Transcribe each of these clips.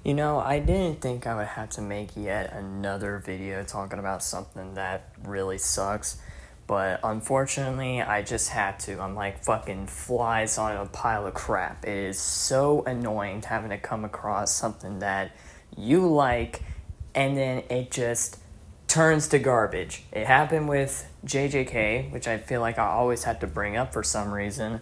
I didn't think I would have to make yet another video talking about something that really sucks, but unfortunately, I just had to. I'm like fucking flies on a pile of crap. It is so annoying having to come across something that you like and then it just turns to garbage. It happened with JJK, which I feel like I always had to bring up for some reason.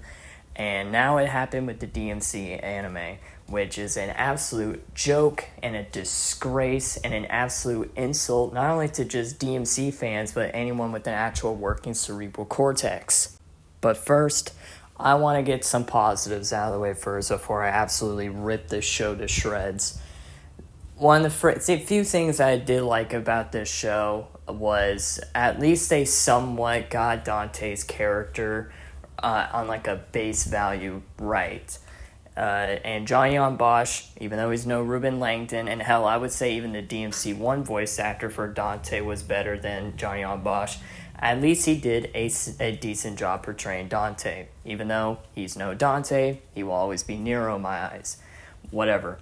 And now it happened with the DMC anime, which is an absolute joke and a disgrace and an absolute insult, not only to just DMC fans, but anyone with an actual working cerebral cortex. But first, I want to get some positives out of the way first before I absolutely rip this show to shreds. One of the few things I did like about this show was at least they somewhat got Dante's character on like a base value right. And John Bosch, even though he's no Ruben Langdon, and hell, I would say even the DMC1 voice actor for Dante was better than John Bosch, at least he did a decent job portraying Dante. Even though he's no Dante, he will always be Nero in my eyes. Whatever.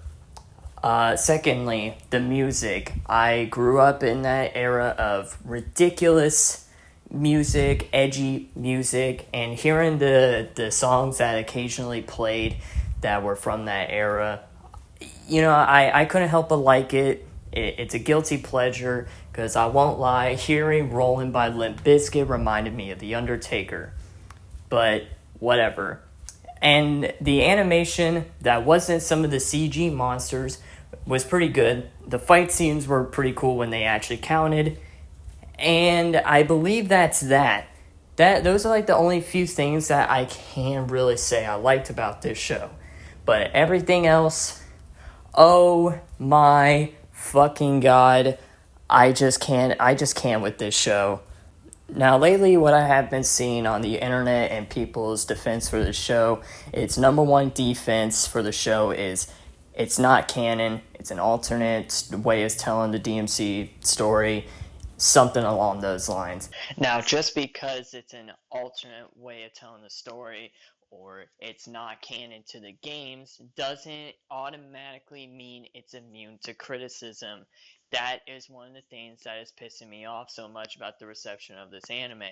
Secondly, the music. I grew up in that era of ridiculous music, edgy music, and hearing the songs that occasionally played that were from that era, I couldn't help but like it. It's a guilty pleasure, because I won't lie, hearing Rollin' by Limp Bizkit reminded me of The Undertaker. But whatever. And the animation that wasn't some of the CG monsters was pretty good. The fight scenes were pretty cool when they actually counted. And I believe that's that. Those are like the only few things that I can really say I liked about this show. But everything else, oh my fucking god, I just can't with this show. Now, lately, what I have been seeing on the internet and people's defense for the show, its number one defense for the show is it's not canon, it's an alternate way of telling the DMC story, something along those lines. Now, just because it's an alternate way of telling the story, or it's not canon to the games, doesn't automatically mean it's immune to criticism. That is one of the things that is pissing me off so much about the reception of this anime.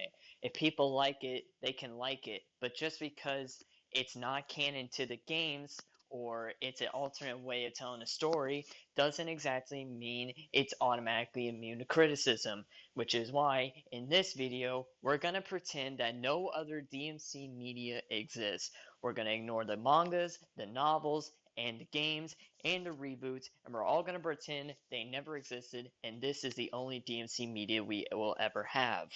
If people like it, they can like it, but just because it's not canon to the games, or it's an alternate way of telling a story, doesn't exactly mean it's automatically immune to criticism, which is why in this video we're going to pretend that no other DMC media exists. We're going to ignore the mangas, the novels, and the games, and the reboots, and we're all going to pretend they never existed, and this is the only DMC media we will ever have.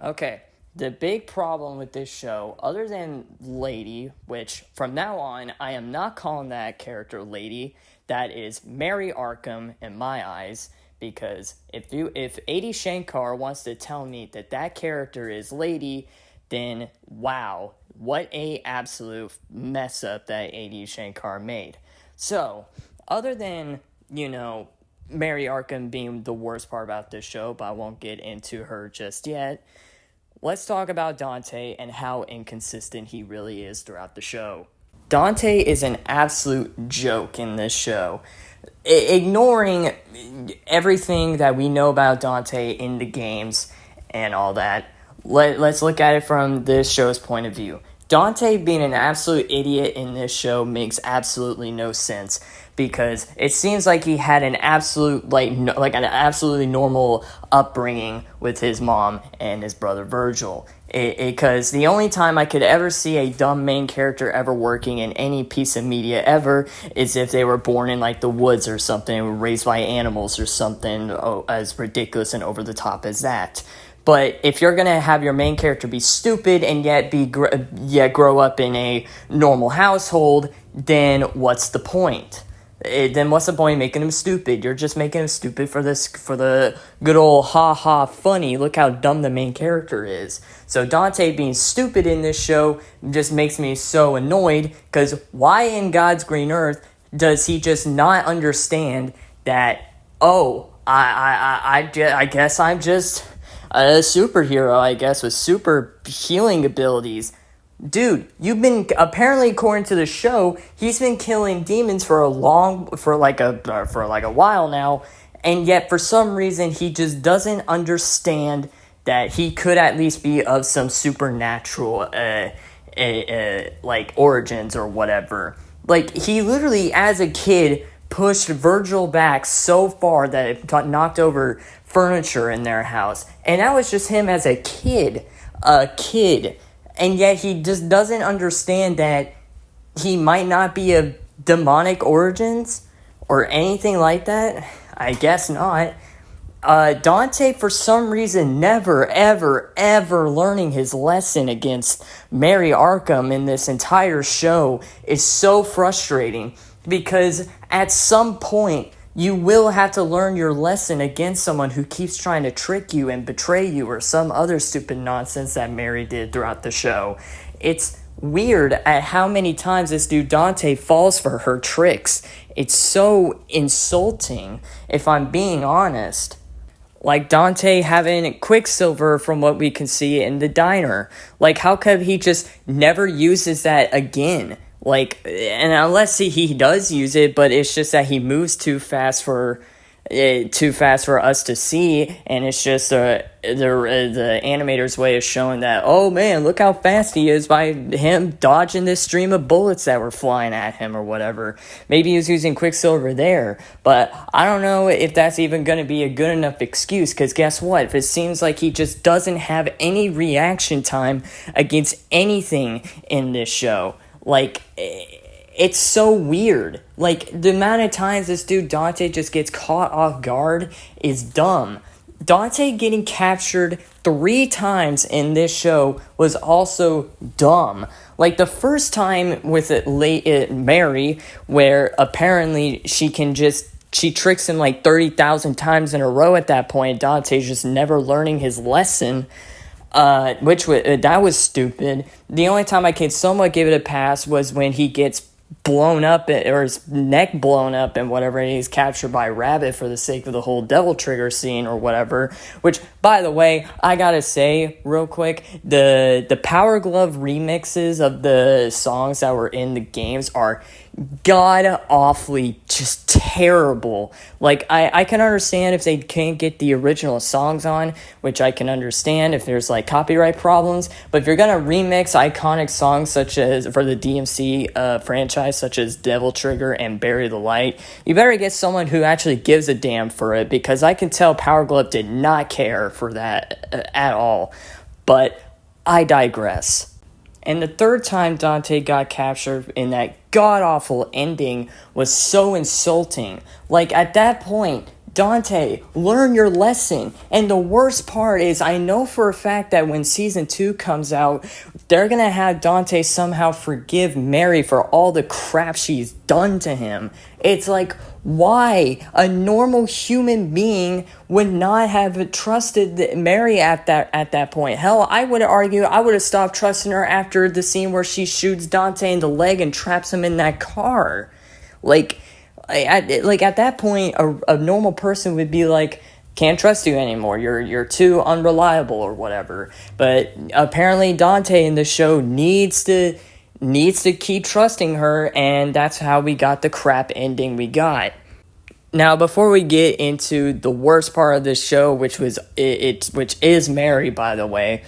Okay, the big problem with this show, other than Lady, which from now on I am not calling that character Lady, that is Mary Arkham in my eyes, because if A.D. Shankar wants to tell me that character is Lady, then wow, what a absolute mess up that A.D. Shankar made. So, other than, Mary Arkham being the worst part about this show, but I won't get into her just yet, let's talk about Dante and how inconsistent he really is throughout the show. Dante is an absolute joke in this show. Ignoring everything that we know about Dante in the games and all that, let's look at it from this show's point of view. Dante being an absolute idiot in this show makes absolutely no sense, because it seems like he had an absolute an absolutely normal upbringing with his mom and his brother Virgil. Because the only time I could ever see a dumb main character ever working in any piece of media ever is if they were born in like the woods or something, and were raised by animals or something as ridiculous and over the top as that. But if you're gonna have your main character be stupid and yet grow up in a normal household, then what's the point? Then what's the point of making him stupid? You're just making him stupid for the good old ha funny. Look how dumb the main character is. So Dante being stupid in this show just makes me so annoyed, because why in God's green earth does he just not understand that, I guess I'm just a superhero, I guess, with super healing abilities. dude, you've been, apparently according to the show, he's been killing demons for like a while now, and yet for some reason he just doesn't understand that he could at least be of some supernatural like origins or whatever. Like, he literally as a kid pushed Virgil back so far that it knocked over furniture in their house, and that was just him as a kid. And yet he just doesn't understand that he might not be of demonic origins or anything like that. I guess not. Dante, for some reason, never, ever, ever learning his lesson against Mary Arkham in this entire show is so frustrating, because at some point you will have to learn your lesson against someone who keeps trying to trick you and betray you, or some other stupid nonsense that Mary did throughout the show. It's weird at how many times this dude Dante falls for her tricks. It's so insulting, if I'm being honest. Like Dante having Quicksilver from what we can see in the diner. Like, how come he just never uses that again? Like, and unless he does use it, but it's just that he moves too fast for us to see, and it's just the animator's way of showing that, oh man, look how fast he is by him dodging this stream of bullets that were flying at him or whatever. Maybe he was using Quicksilver there, but I don't know if that's even going to be a good enough excuse, because guess what? If it seems like he just doesn't have any reaction time against anything in this show. Like, it's so weird. Like, the amount of times this dude Dante just gets caught off guard is dumb. Dante getting captured 3 times in this show was also dumb. Like, the first time with Mary, where apparently she tricks him like 30,000 times in a row at that point. Dante's just never learning his lesson. That was stupid. The only time I can somewhat give it a pass was when he gets blown up, or his neck blown up and whatever, and he's captured by Rabbit for the sake of the whole Devil Trigger scene or whatever. Which, by the way, I gotta say real quick, the Power Glove remixes of the songs that were in the games are god-awfully just terrible. Like, I can understand if they can't get the original songs on, which I can understand if there's like copyright problems, but if you're gonna remix iconic songs such as for the DMC franchise, such as Devil Trigger and Bury the Light, you better get someone who actually gives a damn for it, because I can tell Power Glove did not care for that at all. But I digress. And the third time Dante got captured in that god-awful ending was so insulting. Like, at that point, Dante, learn your lesson. And the worst part is, I know for a fact that when season 2 comes out, they're gonna have Dante somehow forgive Mary for all the crap she's done to him. It's like, why? A normal human being would not have trusted Mary at that point. Hell, I would argue I would have stopped trusting her after the scene where she shoots Dante in the leg and traps him in that car. Like at that point, a normal person would be like, can't trust you anymore. You're too unreliable or whatever. But apparently Dante in the show needs to keep trusting her, and that's how we got the crap ending we got. Now, before we get into the worst part of this show, which is Mary, by the way,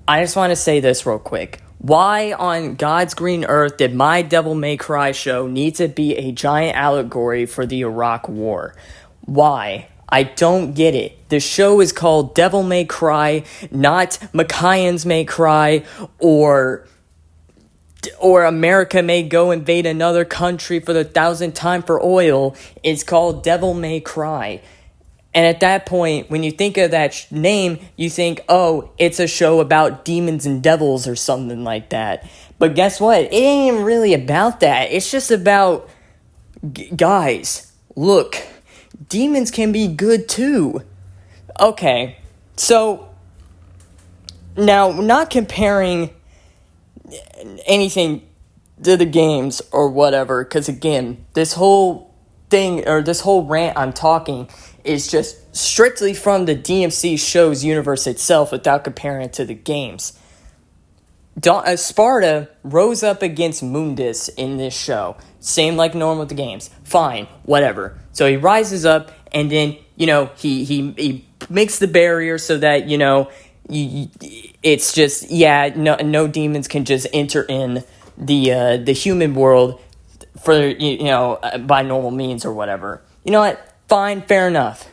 I just want to say this real quick. Why on God's green earth did My Devil May Cry show need to be a giant allegory for the Iraq War? Why? I don't get it. The show is called Devil May Cry, not Macayans May Cry, or America may go invade another country for the 1,000th time for oil. It's called Devil May Cry. And at that point, when you think of that name, you think, oh, it's a show about demons and devils or something like that. But guess what? It ain't even really about that. It's just about, guys, look, demons can be good too. Okay, so now, not comparing anything to the games or whatever, because again, this whole thing, or this whole rant I'm talking, is just strictly from the DMC show's universe itself without comparing it to the games. Sparta rose up against Mundus in this show. Same like normal with the games. Fine, whatever. So he rises up, and then, he makes the barrier so that, it's just, no demons can just enter in the human world for, by normal means or whatever. You know what? Fine, fair enough.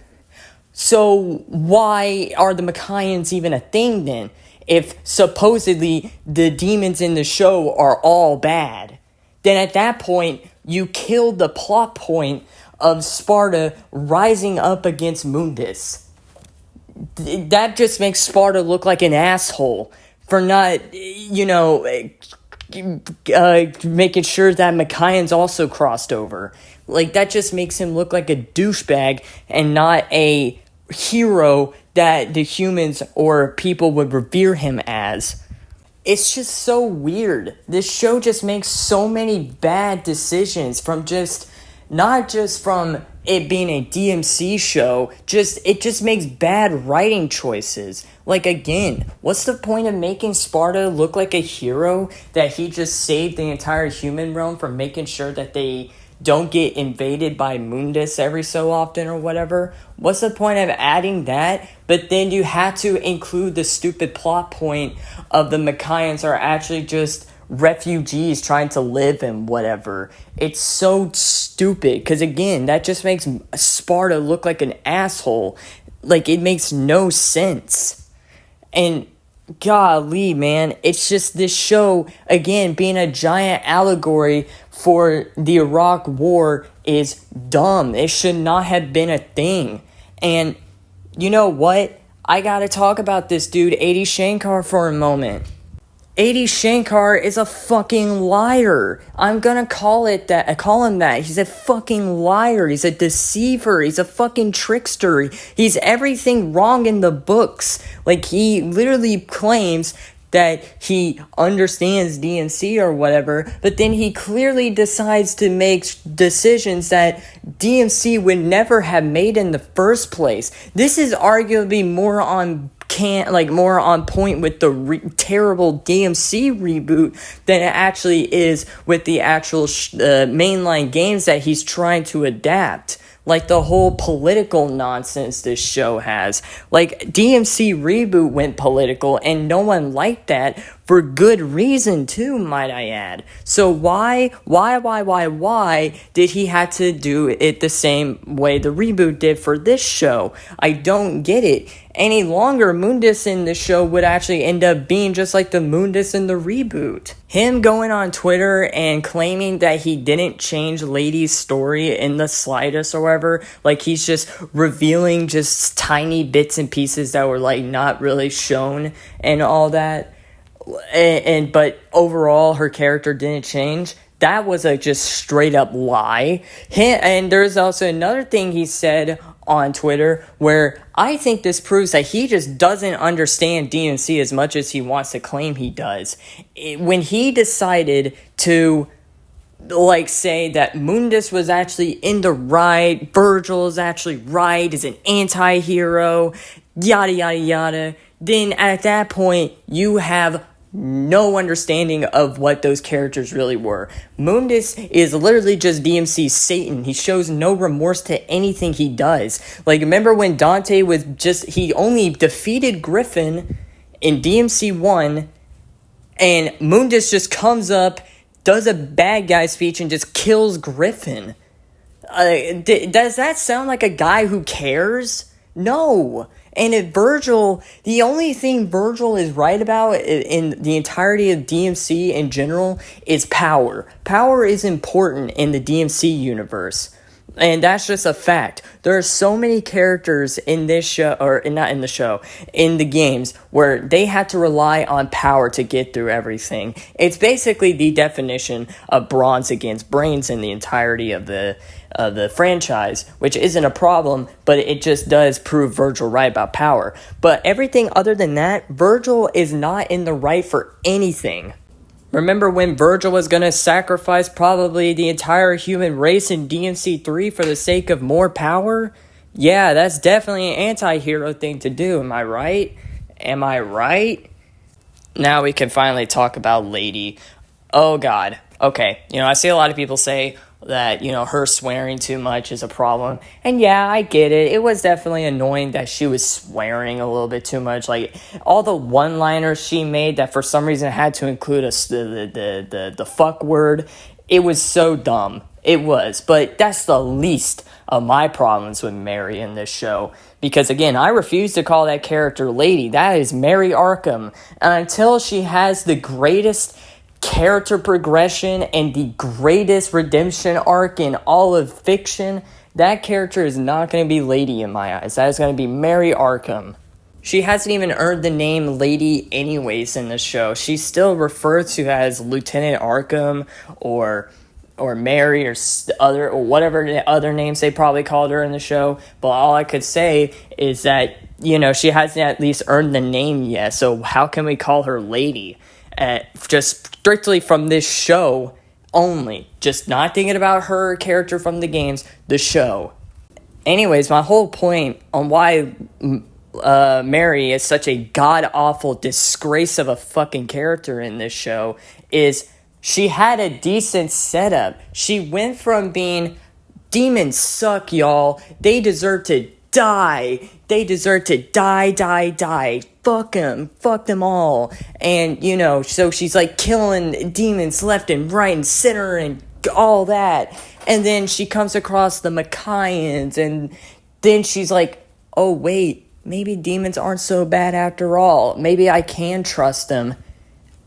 So why are the Machaians even a thing then? If supposedly the demons in the show are all bad, then at that point, you killed the plot point of Sparta rising up against Mundus. That just makes Sparta look like an asshole for not, making sure that Machaians also crossed over. Like, that just makes him look like a douchebag and not a hero that the humans or people would revere him as. It's just so weird. This show just makes so many bad decisions from not just from it being a DMC show, it just makes bad writing choices. Like, again, what's the point of making Sparta look like a hero that he just saved the entire human realm from making sure that they don't get invaded by Mundus every so often or whatever? What's the point of adding that? But then you had to include the stupid plot point of the Machaians are actually just refugees trying to live and whatever. It's so stupid, because again, that just makes Sparta look like an asshole. Like, it makes no sense. And golly, man, it's just this show, again, being a giant allegory for the Iraq War is dumb. It should not have been a thing. And you know what? I gotta talk about this dude, Adi Shankar, for a moment. Adi Shankar is a fucking liar. I'm gonna call him that. He's a fucking liar. He's a deceiver. He's a fucking trickster. He's everything wrong in the books. Like, he literally claims that he understands DMC or whatever, but then he clearly decides to make decisions that DMC would never have made in the first place. This is arguably more on point with the terrible DMC reboot than it actually is with the actual mainline games that he's trying to adapt. Like, the whole political nonsense this show has. Like, DMC reboot went political, and no one liked that for good reason too, might I add. So why did he have to do it the same way the reboot did for this show? I don't get it. Any longer, Mundus in the show would actually end up being just like the Mundus in the reboot. Him going on Twitter and claiming that he didn't change Lady's story in the slightest or whatever, like he's just revealing just tiny bits and pieces that were like not really shown and all that. But overall, her character didn't change. That was a just straight up lie. And there's also another thing he said on Twitter where I think this proves that he just doesn't understand DMC as much as he wants to claim he does. When he decided to say that Mundus was actually in the right, Virgil is actually right, is an anti-hero, yada yada yada, then at that point you have no understanding of what those characters really were. Mundus is literally just DMC's Satan. He shows no remorse to anything he does. Like, remember when Dante he only defeated Griffin in DMC 1, and Mundus just comes up, does a bad guy speech, and just kills Griffin. Does that sound like a guy who cares? No. And Virgil, the only thing Virgil is right about in the entirety of DMC in general is power. Power is important in the DMC universe. And that's just a fact. There are so many characters in this show, or not in the show, in the games, where they had to rely on power to get through everything. It's basically the definition of bronze against brains in the entirety of the franchise, which isn't a problem, but it just does prove Virgil right about power. But everything other than that, Virgil is not in the right for anything. Remember when Virgil was going to sacrifice probably the entire human race in DMC 3 for the sake of more power? Yeah, that's definitely an anti-hero thing to do, am I right? Am I right? now we can finally talk about Lady. Oh, God. Okay, I see a lot of people say that, her swearing too much is a problem. And yeah, I get it. It was definitely annoying that she was swearing a little bit too much. Like, all the one-liners she made that for some reason had to include the fuck word. It was so dumb. It was. But that's the least of my problems with Mary in this show. Because, again, I refuse to call that character Lady. That is Mary Arkham. And until she has the greatest character progression and the greatest redemption arc in all of fiction, that character is not going to be Lady in my eyes. That is going to be Mary Arkham. She hasn't even earned the name Lady anyways in this show. She's still referred to as Lieutenant Arkham or Mary or whatever the other names they probably called her in the show. But all I could say is that, she hasn't at least earned the name yet. So how can we call her Lady? Just strictly from this show only. Just not thinking about her character from the games, the show. Anyways, my whole point on why Mary is such a god-awful disgrace of a fucking character in this show is she had a decent setup. She went from being demons suck, y'all. They deserve to die. They deserve to die. Fuck them all. And, so she's like killing demons left and right and center and all that. And then she comes across the Micaians, and then she's like, oh, wait, maybe demons aren't so bad after all. Maybe I can trust them.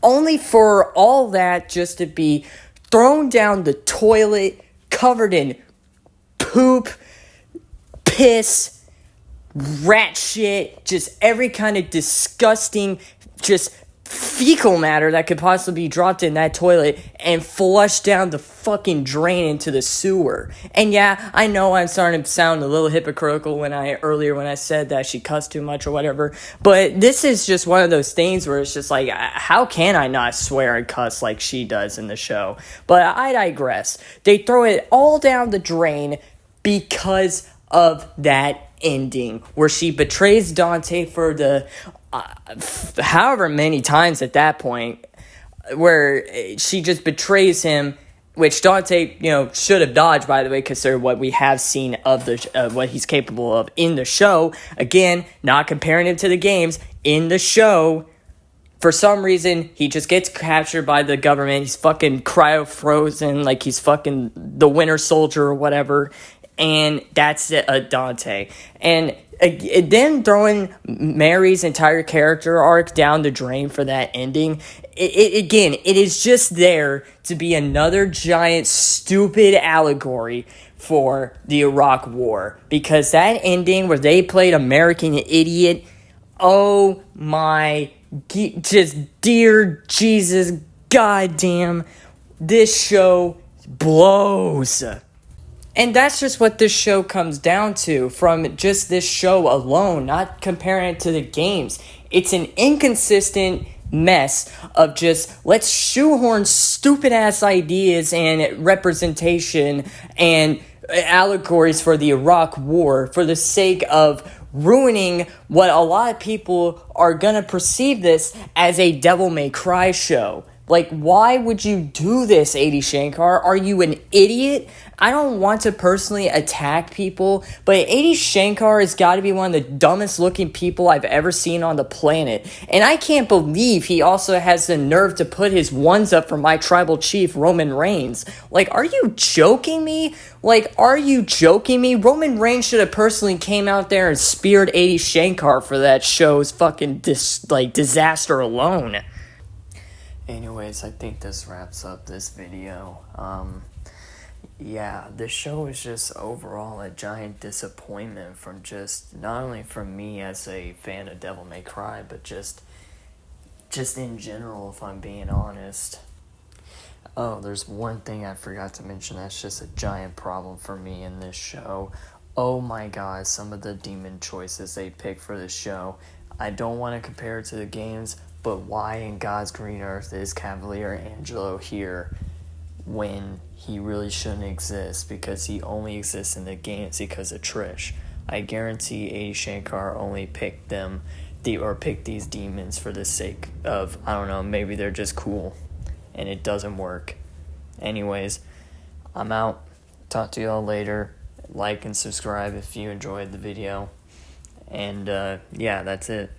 Only for all that just to be thrown down the toilet, covered in poop, piss, rat shit, just every kind of disgusting, just fecal matter that could possibly be dropped in that toilet and flushed down the fucking drain into the sewer. And yeah, I know I'm starting to sound a little hypocritical when I said that she cussed too much or whatever, but this is just one of those things where it's just like, how can I not swear and cuss like she does in the show? But I digress. They throw it all down the drain because of that ending where she betrays Dante for the however many times at that point, where she just betrays him, which Dante, should have dodged, by the way, considering what we have seen of what he's capable of in the show. Again, not comparing him to the games. In the show, for some reason, he just gets captured by the government. He's fucking cryo-frozen, like he's fucking the Winter Soldier or whatever. And that's Dante. And then throwing Mary's entire character arc down the drain for that ending, it is just there to be another giant stupid allegory for the Iraq War. Because that ending where they played American Idiot, oh my, just dear Jesus, goddamn, this show blows. And that's just what this show comes down to from just this show alone, not comparing it to the games. It's an inconsistent mess of just, let's shoehorn stupid-ass ideas and representation and allegories for the Iraq War for the sake of ruining what a lot of people are going to perceive this as a Devil May Cry show. Like, why would you do this, Adi Shankar? Are you an idiot? I don't want to personally attack people, but Adi Shankar has got to be one of the dumbest looking people I've ever seen on the planet. And I can't believe he also has the nerve to put his ones up for my tribal chief, Roman Reigns. Like, are you joking me? Roman Reigns should have personally came out there and speared Adi Shankar for that show's fucking disaster alone. Anyways, I think this wraps up this video. Yeah, this show is just overall a giant disappointment from just, not only from me as a fan of Devil May Cry, but just in general, if I'm being honest. Oh, there's one thing I forgot to mention that's just a giant problem for me in this show. Oh my god, some of the demon choices they pick for this show. I don't want to compare it to the games, but why in God's green earth is Cavalier Angelo here when he really shouldn't exist? Because he only exists in the games because of Trish. I guarantee Adi Shankar only picked them pick these demons for the sake of, I don't know, maybe they're just cool and it doesn't work. Anyways, I'm out. Talk to y'all later. Like and subscribe if you enjoyed the video. And yeah, that's it.